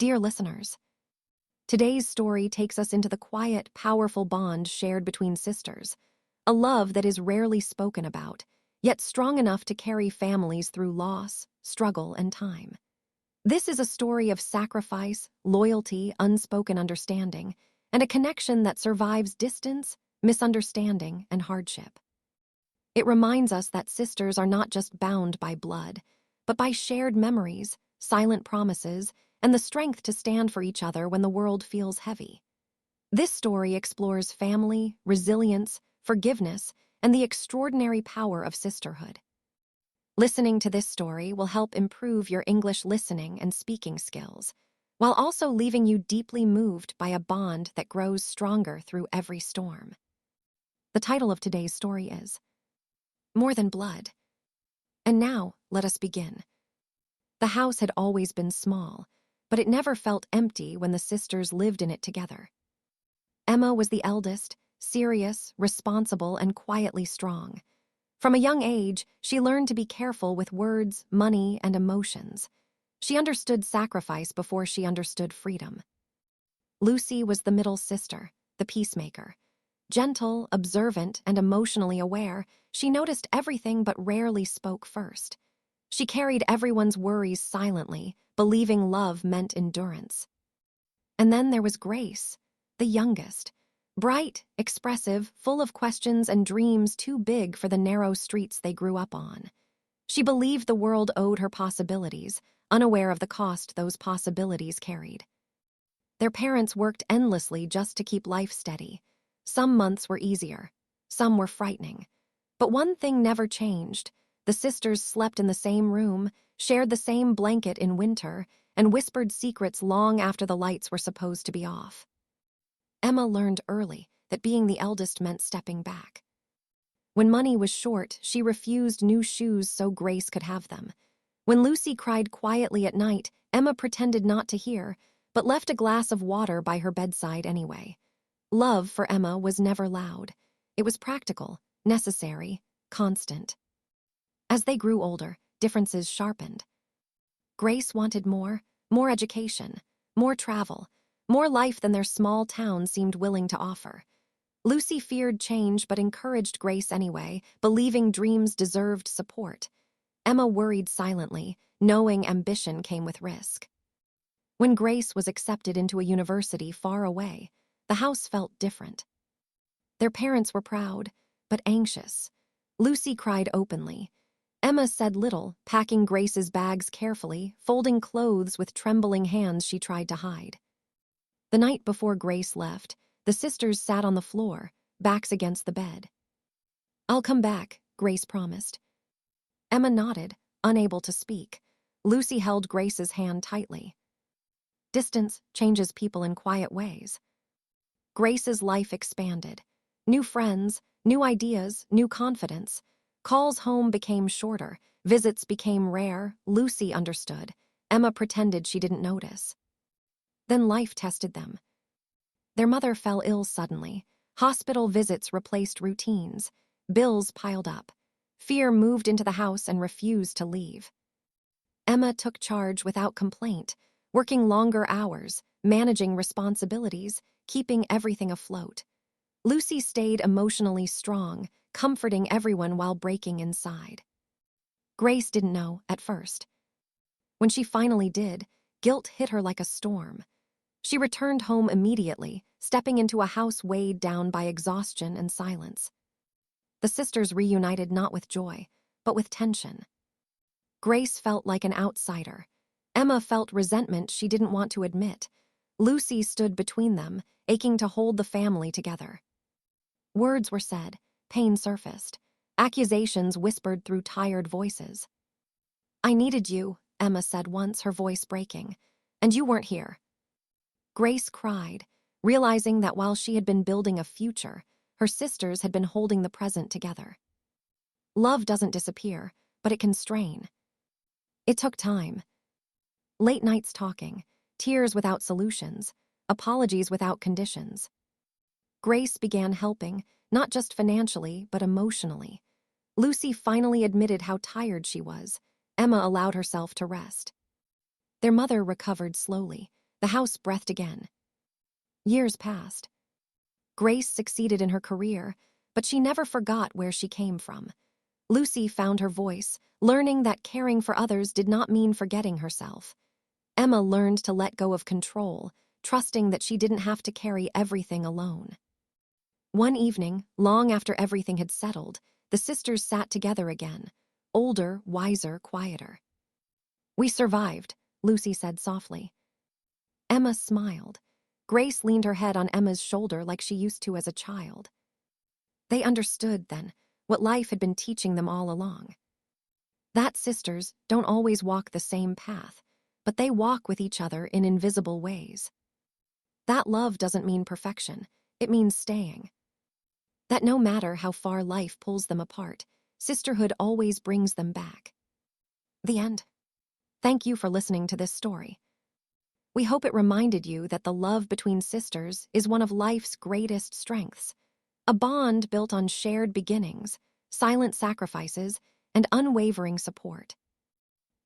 Dear listeners, today's story takes us into the quiet, powerful bond shared between sisters, a love that is rarely spoken about, yet strong enough to carry families through loss, struggle, and time. This is a story of sacrifice, loyalty, unspoken understanding, and a connection that survives distance, misunderstanding, and hardship. It reminds us that sisters are not just bound by blood, but by shared memories, silent promises, and the strength to stand for each other when the world feels heavy. This story explores family, resilience, forgiveness, and the extraordinary power of sisterhood. Listening to this story will help improve your English listening and speaking skills, while also leaving you deeply moved by a bond that grows stronger through every storm. The title of today's story is More Than Blood. And now, let us begin. The house had always been small, but it never felt empty when the sisters lived in it together. Emma was the eldest, serious, responsible, and quietly strong. From a young age, she learned to be careful with words, money, and emotions. She understood sacrifice before she understood freedom. Lucy was the middle sister, the peacemaker. Gentle, observant, and emotionally aware, she noticed everything but rarely spoke first. She carried everyone's worries silently, believing love meant endurance. And then there was Grace, the youngest. Bright, expressive, full of questions and dreams too big for the narrow streets they grew up on. She believed the world owed her possibilities, unaware of the cost those possibilities carried. Their parents worked endlessly just to keep life steady. Some months were easier, some were frightening. But one thing never changed. The sisters slept in the same room, shared the same blanket in winter, and whispered secrets long after the lights were supposed to be off. Emma learned early that being the eldest meant stepping back. When money was short, she refused new shoes so Grace could have them. When Lucy cried quietly at night, Emma pretended not to hear, but left a glass of water by her bedside anyway. Love for Emma was never loud. It was practical, necessary, constant. As they grew older, differences sharpened. Grace wanted more education, more travel, more life than their small town seemed willing to offer. Lucy feared change but encouraged Grace anyway, believing dreams deserved support. Emma worried silently, knowing ambition came with risk. When Grace was accepted into a university far away, the house felt different. Their parents were proud, but anxious. Lucy cried openly. Emma said little, packing Grace's bags carefully, folding clothes with trembling hands she tried to hide. The night before Grace left, the sisters sat on the floor, backs against the bed. "I'll come back," Grace promised. Emma nodded, unable to speak. Lucy held Grace's hand tightly. Distance changes people in quiet ways. Grace's life expanded. New friends, new ideas, new confidence. Calls home became shorter, visits became rare. Lucy understood. Emma pretended she didn't notice. Then life tested them. Their mother fell ill suddenly. Hospital visits replaced routines. Bills piled up. Fear moved into the house and refused to leave. Emma took charge without complaint, working longer hours, managing responsibilities, keeping everything afloat. Lucy stayed emotionally strong, comforting everyone while breaking inside. Grace didn't know at first. When she finally did, guilt hit her like a storm. She returned home immediately, stepping into a house weighed down by exhaustion and silence. The sisters reunited not with joy, but with tension. Grace felt like an outsider. Emma felt resentment she didn't want to admit. Lucy stood between them, aching to hold the family together. Words were said, pain surfaced, accusations whispered through tired voices. "I needed you," Emma said once, her voice breaking, "and you weren't here." Grace cried, realizing that while she had been building a future, her sisters had been holding the present together. Love doesn't disappear, but it can strain. It took time. Late nights talking, tears without solutions, apologies without conditions. Grace began helping, not just financially, but emotionally. Lucy finally admitted how tired she was. Emma allowed herself to rest. Their mother recovered slowly. The house breathed again. Years passed. Grace succeeded in her career, but she never forgot where she came from. Lucy found her voice, learning that caring for others did not mean forgetting herself. Emma learned to let go of control, trusting that she didn't have to carry everything alone. One evening, long after everything had settled, the sisters sat together again, older, wiser, quieter. "We survived," Lucy said softly. Emma smiled. Grace leaned her head on Emma's shoulder like she used to as a child. They understood, then, what life had been teaching them all along. That sisters don't always walk the same path, but they walk with each other in invisible ways. That love doesn't mean perfection, it means staying. That no matter how far life pulls them apart, sisterhood always brings them back. The end. Thank you for listening to this story. We hope it reminded you that the love between sisters is one of life's greatest strengths, a bond built on shared beginnings, silent sacrifices, and unwavering support.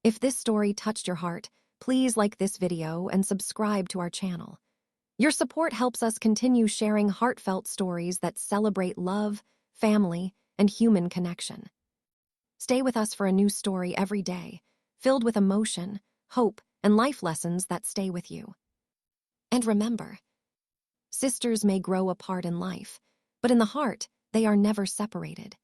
If this story touched your heart, please like this video and subscribe to our channel. Your support helps us continue sharing heartfelt stories that celebrate love, family, and human connection. Stay with us for a new story every day, filled with emotion, hope, and life lessons that stay with you. And remember, sisters may grow apart in life, but in the heart, they are never separated.